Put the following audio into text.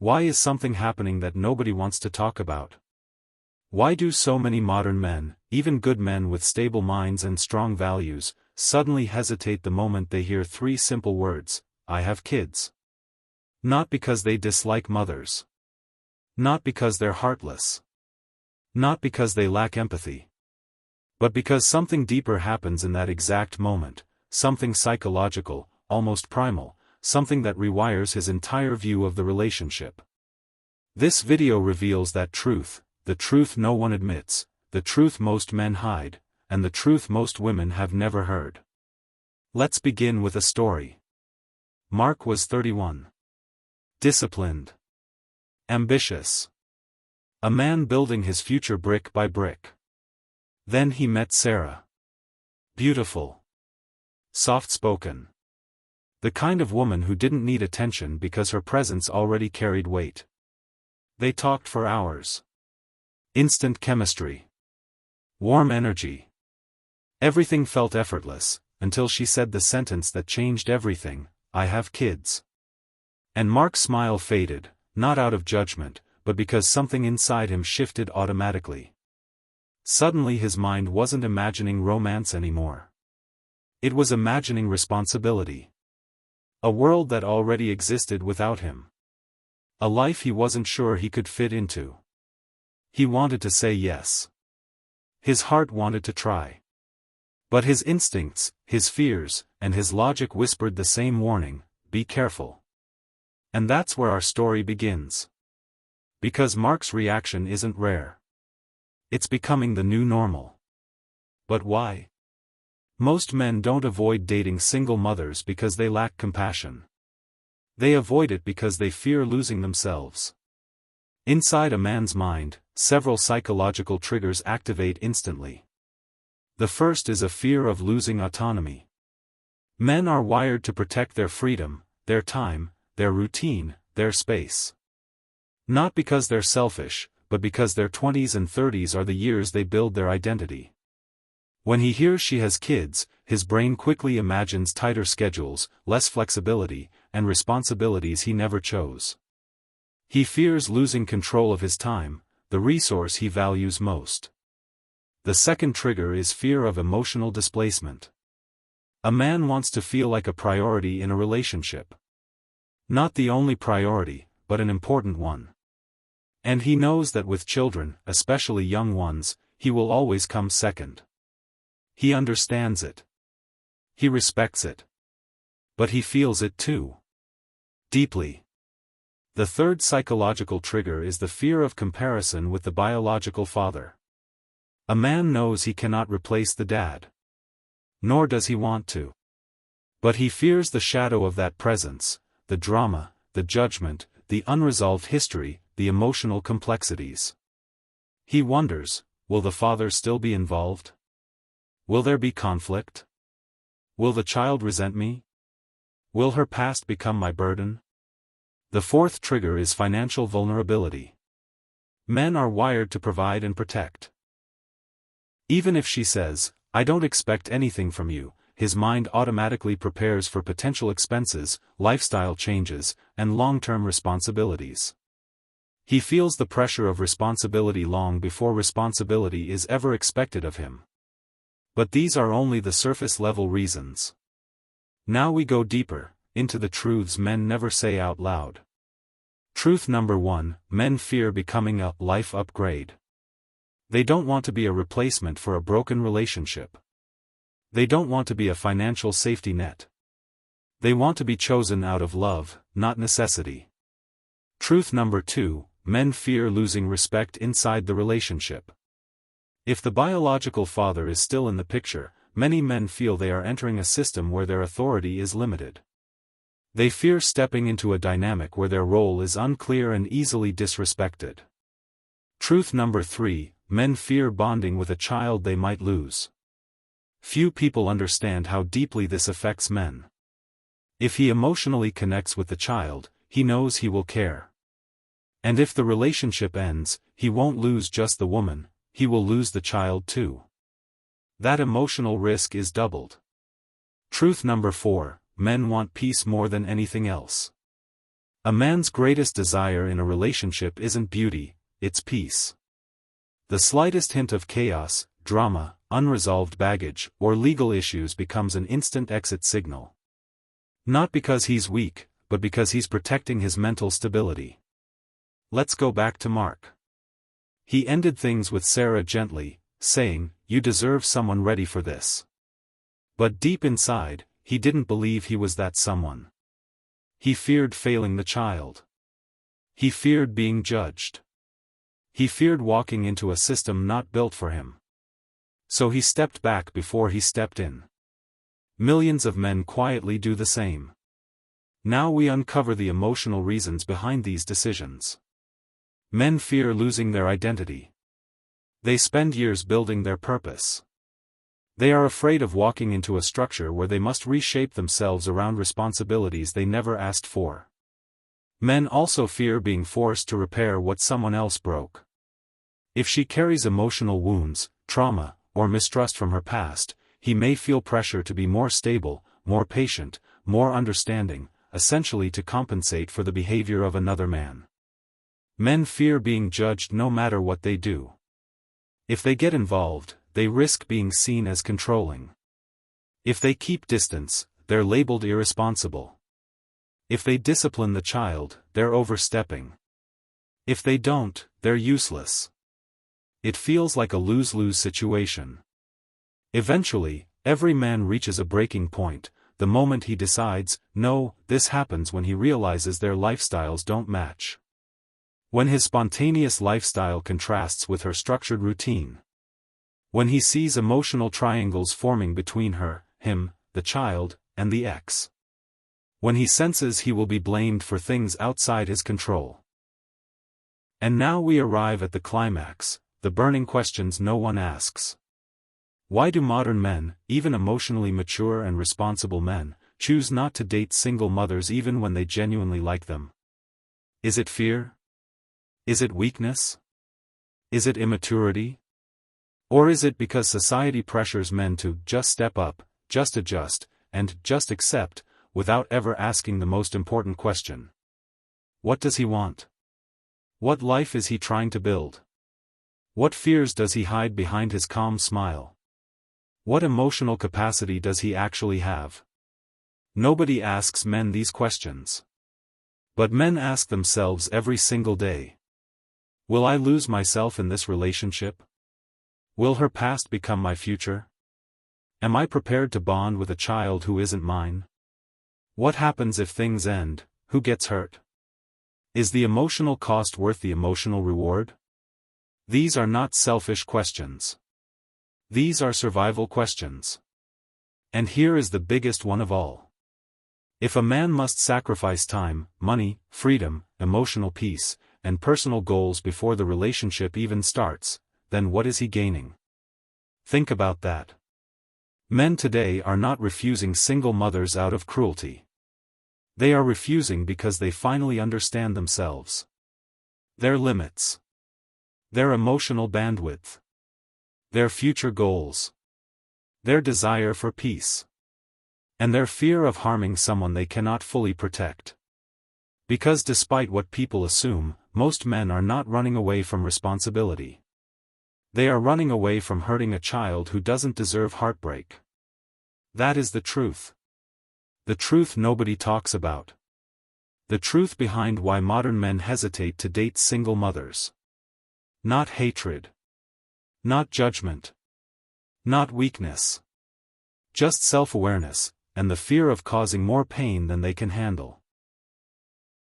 Why is something happening that nobody wants to talk about? Why do so many modern men, even good men with stable minds and strong values, suddenly hesitate the moment they hear three simple words, "I have kids"? Not because they dislike mothers. Not because they're heartless. Not because they lack empathy. But because something deeper happens in that exact moment, something psychological, almost primal, something that rewires his entire view of the relationship. This video reveals that truth, the truth no one admits, the truth most men hide, and the truth most women have never heard. Let's begin with a story. Mark was 31. Disciplined. Ambitious. A man building his future brick by brick. Then he met Sarah. Beautiful. Soft-spoken. The kind of woman who didn't need attention because her presence already carried weight. They talked for hours. Instant chemistry. Warm energy. Everything felt effortless, until she said the sentence that changed everything, "I have kids." And Mark's smile faded, not out of judgment, but because something inside him shifted automatically. Suddenly his mind wasn't imagining romance anymore. It was imagining responsibility. A world that already existed without him. A life he wasn't sure he could fit into. He wanted to say yes. His heart wanted to try. But his instincts, his fears, and his logic whispered the same warning, "Be careful." And that's where our story begins. Because Mark's reaction isn't rare. It's becoming the new normal. But why? Most men don't avoid dating single mothers because they lack compassion. They avoid it because they fear losing themselves. Inside a man's mind, several psychological triggers activate instantly. The first is a fear of losing autonomy. Men are wired to protect their freedom, their time, their routine, their space. Not because they're selfish, but because their 20s and 30s are the years they build their identity. When he hears she has kids, his brain quickly imagines tighter schedules, less flexibility, and responsibilities he never chose. He fears losing control of his time, the resource he values most. The second trigger is fear of emotional displacement. A man wants to feel like a priority in a relationship. Not the only priority, but an important one. And he knows that with children, especially young ones, he will always come second. He understands it. He respects it. But he feels it too. Deeply. The third psychological trigger is the fear of comparison with the biological father. A man knows he cannot replace the dad. Nor does he want to. But he fears the shadow of that presence, the drama, the judgment, the unresolved history, the emotional complexities. He wonders, will the father still be involved? Will there be conflict? Will the child resent me? Will her past become my burden? The fourth trigger is financial vulnerability. Men are wired to provide and protect. Even if she says, "I don't expect anything from you," his mind automatically prepares for potential expenses, lifestyle changes, and long-term responsibilities. He feels the pressure of responsibility long before responsibility is ever expected of him. But these are only the surface-level reasons. Now we go deeper, into the truths men never say out loud. Truth number 1, men fear becoming a life upgrade. They don't want to be a replacement for a broken relationship. They don't want to be a financial safety net. They want to be chosen out of love, not necessity. Truth number 2, men fear losing respect inside the relationship. If the biological father is still in the picture, many men feel they are entering a system where their authority is limited. They fear stepping into a dynamic where their role is unclear and easily disrespected. Truth number 3, men fear bonding with a child they might lose. Few people understand how deeply this affects men. If he emotionally connects with the child, he knows he will care. And if the relationship ends, he won't lose just the woman, he will lose the child too. That emotional risk is doubled. Truth number 4, men want peace more than anything else. A man's greatest desire in a relationship isn't beauty, it's peace. The slightest hint of chaos, drama, unresolved baggage, or legal issues becomes an instant exit signal. Not because he's weak, but because he's protecting his mental stability. Let's go back to Mark. He ended things with Sarah gently, saying, "You deserve someone ready for this." But deep inside, he didn't believe he was that someone. He feared failing the child. He feared being judged. He feared walking into a system not built for him. So he stepped back before he stepped in. Millions of men quietly do the same. Now we uncover the emotional reasons behind these decisions. Men fear losing their identity. They spend years building their purpose. They are afraid of walking into a structure where they must reshape themselves around responsibilities they never asked for. Men also fear being forced to repair what someone else broke. If she carries emotional wounds, trauma, or mistrust from her past, he may feel pressure to be more stable, more patient, more understanding, essentially to compensate for the behavior of another man. Men fear being judged no matter what they do. If they get involved, they risk being seen as controlling. If they keep distance, they're labeled irresponsible. If they discipline the child, they're overstepping. If they don't, they're useless. It feels like a lose-lose situation. Eventually, every man reaches a breaking point, the moment he decides, no. This happens when he realizes their lifestyles don't match. When his spontaneous lifestyle contrasts with her structured routine. When he sees emotional triangles forming between her, him, the child, and the ex. When he senses he will be blamed for things outside his control. And now we arrive at the climax, the burning questions no one asks. Why do modern men, even emotionally mature and responsible men, choose not to date single mothers even when they genuinely like them? Is it fear? Is it weakness? Is it immaturity? Or is it because society pressures men to just step up, just adjust, and just accept, without ever asking the most important question? What does he want? What life is he trying to build? What fears does he hide behind his calm smile? What emotional capacity does he actually have? Nobody asks men these questions. But men ask themselves every single day. Will I lose myself in this relationship? Will her past become my future? Am I prepared to bond with a child who isn't mine? What happens if things end? Who gets hurt? Is the emotional cost worth the emotional reward? These are not selfish questions. These are survival questions. And here is the biggest one of all. If a man must sacrifice time, money, freedom, emotional peace, and personal goals before the relationship even starts, then what is he gaining? Think about that. Men today are not refusing single mothers out of cruelty. They are refusing because they finally understand themselves. Their limits. Their emotional bandwidth. Their future goals. Their desire for peace. And their fear of harming someone they cannot fully protect. Because despite what people assume, most men are not running away from responsibility. They are running away from hurting a child who doesn't deserve heartbreak. That is the truth. The truth nobody talks about. The truth behind why modern men hesitate to date single mothers. Not hatred. Not judgment. Not weakness. Just self-awareness, and the fear of causing more pain than they can handle.